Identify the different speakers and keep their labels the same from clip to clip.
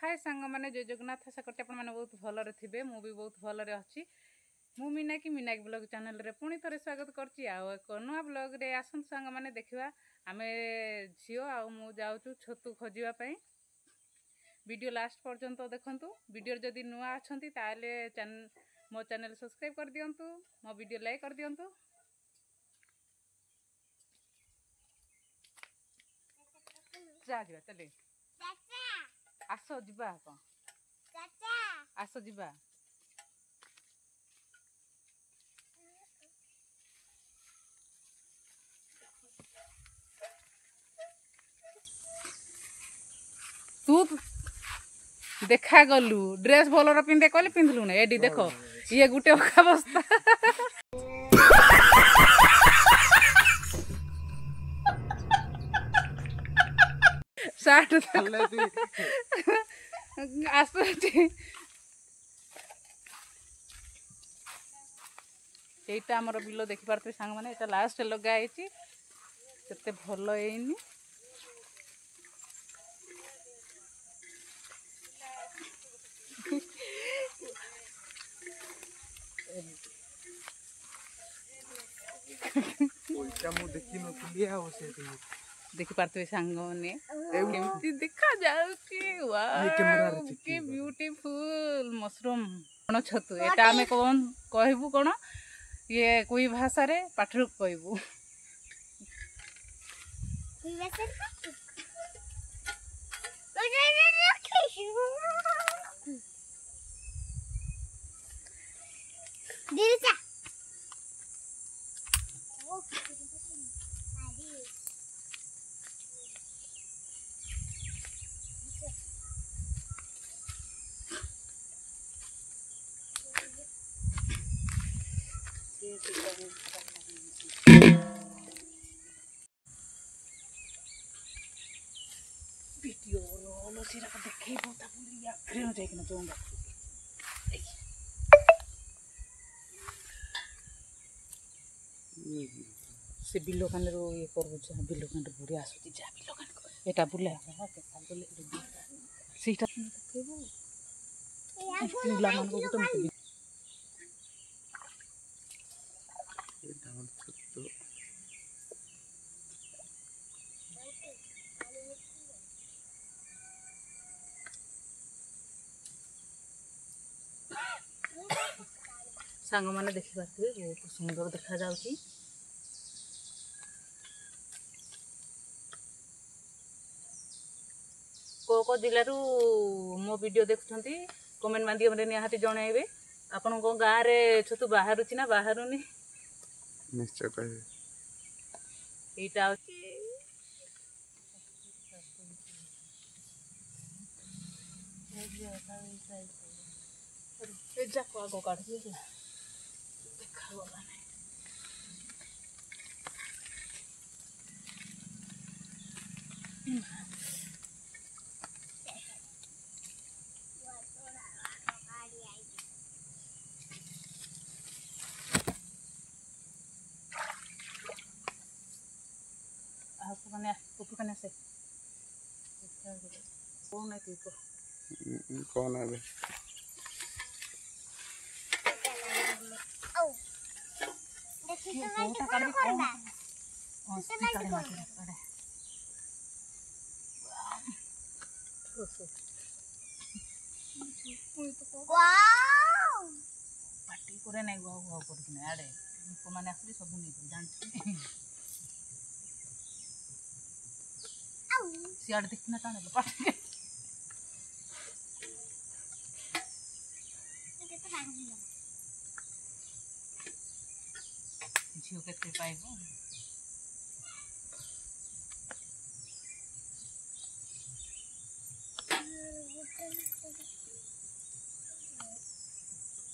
Speaker 1: हाय सांग मैंने जय जगन्नाथ आशा करते आपने बहुत भलरे थे मु भी बहुत भलरे अच्छी मु मीनाकी मीनाकी ब्लॉग चैनल रे पुणी थे स्वागत करची एक नुआ ब्लॉग रे आसन सांग मैंने देखा आम झील आउ जाऊँ छतु खोजापी वीडियो लास्ट पर्यंत देखु वीडियो जदि नुआ अच्छा मो चैनल सब्सक्राइब कर दिंतु मो वीडियो लाइक कर दिंतु। जा चले आस जा आस जा तू देखा गलु ड्रेस भलर पिंधे कहले पिंधलु ना एडी देख ये गुटे अवस्था साठ एटा आमर बिल देखि पारते सांग माने एटा लास्ट लगाई केते भल एइनी देखि पारते सांग ने केमती देखा जाउची वाओ के ब्यूटीफुल मशरूम कोन छतु एटा हमें कोन कहबू कोन ये कोई भाषा रे पाठर कहबू वीडियो रोल सिरा देखे बोता बुलिया फिर जाके ना जाऊंगा से बिलो कान रो ये करबु जा बिलो कान बुढ़िया आसुची जा बिलो कान एटा बुले हा के सा बुले सीटा देखेबो पिला मन को तो मत सांग मैंने देखी पारे बहुत सुंदर देखा जाउची को जिलू मो वीडियो देखुंट कमेंट माध्यम निहाती जनइबे आपण गाँव रे छतु बाहर ना बाहरुनी
Speaker 2: निश्चय कहे
Speaker 1: एटा जाको आगो काट दिया देखा गला नहीं कौन से कौन है तू
Speaker 2: कौन है
Speaker 1: पार्टी करे नहीं गुआ गुआ कर आड़े लोक मैंने आसबे सब नहीं जानते सियाड़ देखना टाणे पार्टी झील के पाइबो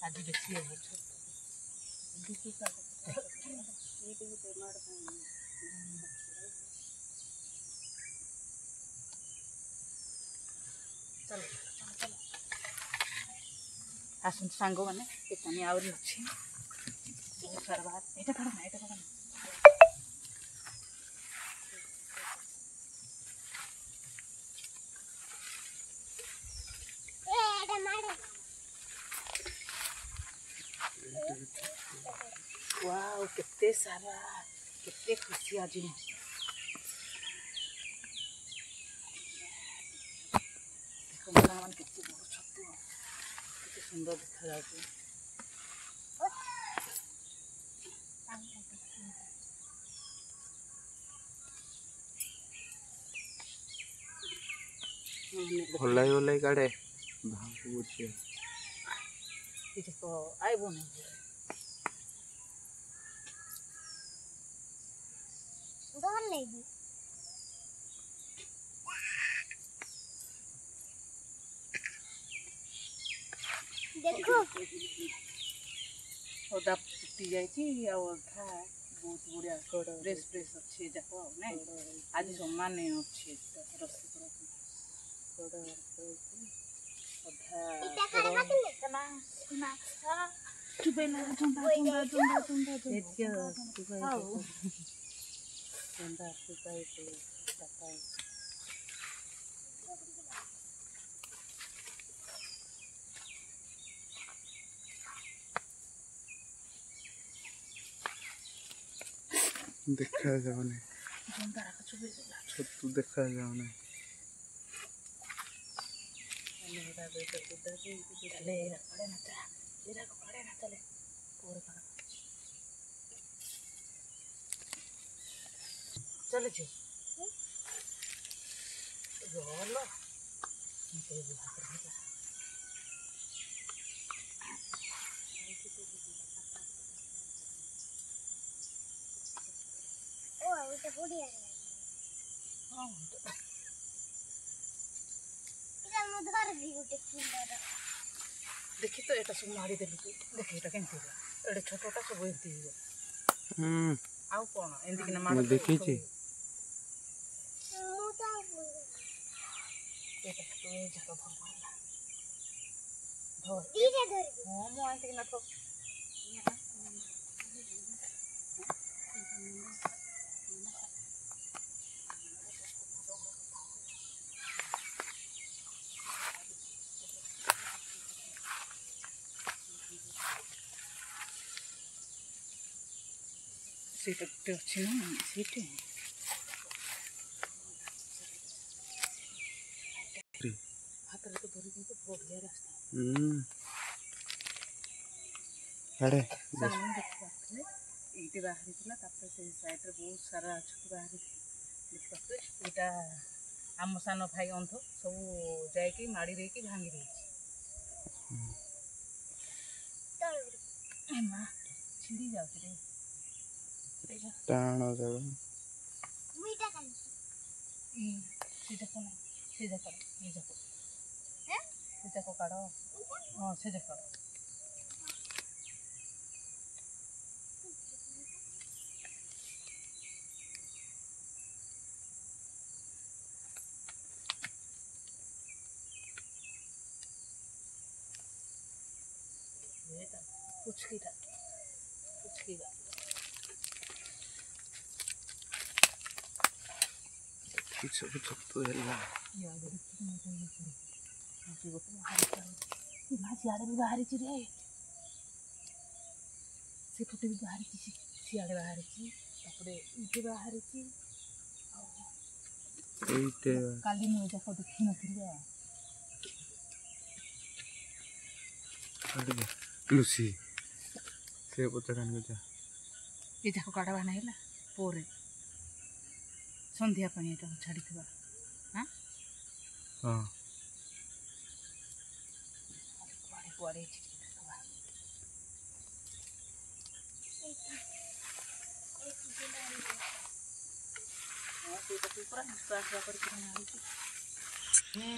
Speaker 1: आज देखिए वो चलो आसन सांग मैंने कितनी आउरी अच्छी बहुत सारा बात एटा करो ना वाओ कितने सारा कितने खुशी आज देखो मन कितने बड़ छतु कितने सुंदर देखा जाए
Speaker 2: ओलाई काढ़े भागुचे
Speaker 1: देखो आइबो नहीं
Speaker 3: डर नहीं देखो
Speaker 1: ओदा फुटी जाइए अधा बहुत बढ़िया फ्रेश फ्रेश अच्छे जाक नहीं आज समान अच्छे रस्सी
Speaker 2: देखा जाऊने छतु देखा जाऊने
Speaker 1: चले
Speaker 3: ओ तो बढ़िया इधर मुधर भी उठे सुंदर
Speaker 1: देखी तो एटा सब मारी देली तू देखी एटा केमती होला एटा छोटटा सब एमती हो आउ कोन एंदी कि ना मार
Speaker 2: देखी छी
Speaker 3: मुता
Speaker 1: एटा तो ए जगह भगवान धर
Speaker 3: धीरे धर
Speaker 1: हां मो आंटी कि ना तो सीट अच्छी ना सीट हाथ रे तो धरी तो बढ़िया रास्ता
Speaker 2: काढ़े
Speaker 1: सामने देखिए एटी बाहरी थिला तापर से साइड रे बहुत सारा छुटी बाहरी देखिए एटा आम सान भाई अंध सब जाइकी माड़ी रे की भांगी रे माँ छिड़ी जाउछ रे
Speaker 2: टाण जगह
Speaker 3: मुईटा काली
Speaker 1: से जाको नहीं से जाको ये जाको से जाको काढ़ो हाँ से जाको कुछ की
Speaker 2: सब छतु हैला
Speaker 1: सियाड़े भी बाहरी रे से फुटे भी बाहरी सियाड़े बाहरी इटे बाहरी
Speaker 2: एइटे
Speaker 1: काली मुझे जाको देखी नथिले
Speaker 2: लुसी से पचकान गजा
Speaker 1: ये जाको काढ़ा बना है पोरे संध्या पानी एटा छाड़ी थवा हां
Speaker 2: हां
Speaker 1: कुआड़े कुआड़े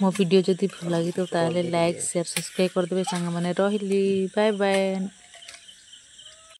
Speaker 1: मो वीडियो जदि भल लगी तो ताले लाइक शेयर सब्सक्राइब कर देबे संग माने रहिली बाय बाय।